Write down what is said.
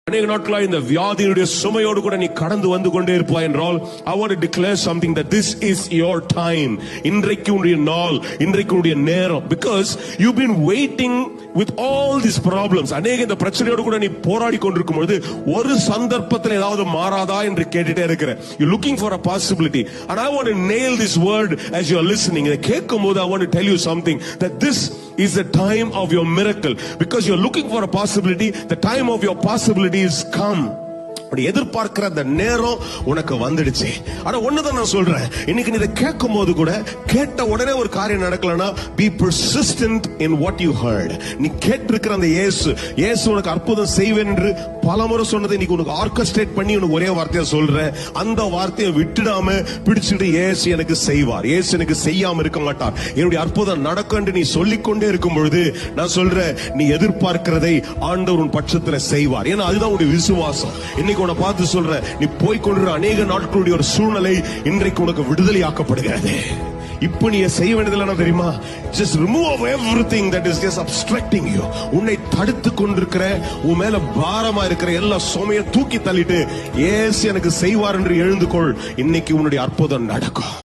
அநேக நாட்களா இந்த வியாதியுடைய சுமையோடு கூட நீ கடந்து வந்து கொண்டே இருப்பாய் என்றால், I want to declare something that this is your time. இன்றைக்கு உன்னுடைய நாள், இன்றைக்கு உன்னுடைய நேரம். Because you've been waiting with all these problems. அநேக இந்த பிரச்சனையோடு கூட நீ போராடி கொண்டிருக்கும் பொழுது ஒரு சந்தர்ப்பத்தில் ஏதாவது மாறாதா என்று கேட்டுட்டே இருக்கிற. You're looking for a possibility. And I want to nail this word as you're listening. இதை கேட்கும் போது I want to tell you something, that this is the time of your miracle. Because you're looking for a possibility, the time of your possibility is come. எதிர்பார்க்கிற அந்த நேரம் உனக்கு வந்துடுச்சு. ஆனா ஒண்ணுதான் நான் சொல்றேன், இன்னைக்கு நீ இதை கேட்கும் போது கூட கேட்ட உடனே ஒரு காரியம் நடக்கலனா, be persistent in what you heard. நீ கேட்டிருக்கிற அந்த இயேசு உனக்கு அற்புதம் செய்வேன் என்று பலமுறை சொன்னதை இன்னைக்கு உனக்கு ஆர்கெஸ்ட்ரேட் பண்ணி உனக்கு ஒரே வார்த்தையா சொல்றேன். அந்த வார்த்தையை விட்டுடாம பிடிச்சிட்டு இயேசு எனக்கு செய்வார், இயேசு எனக்கு செய்யாம இருக்க மாட்டார், என்னுடைய அற்புதம் நடக்கும் என்று நீ சொல்லிக்கொண்டே இருக்கும் பொழுது நான் சொல்றேன், நீ எதிர்பார்க்கிறதை ஆண்டவர் உன் பட்சத்துல செய்வார். ஏன்னா அதுதான் உன்னுடைய விசுவாசம். இன்னைக்கு உன்னை பார்த்து சொல்ற, நீ போய் கொண்டிருக்கிற அநேக நாட்களுடைய ஒரு சூழ்நிலை இன்றைக்கு உனக்கு விடுதலையாக்கப்படுகிறது. இப்ப நீ செய்ய வேண்டியது என்ன தெரியுமா? just remove everything that is just obstructing you. உன்னை தடுத்து கொண்டிருக்கிற, உன் மேல பாரமா இருக்கிற எல்லா சுமையை தூக்கி தள்ளிட்டு, இயேசு எனக்கு செய்வார் என்று எழுந்து கொள். இன்னைக்கு உன்னுடைய அற்புதம் நடக்கும்.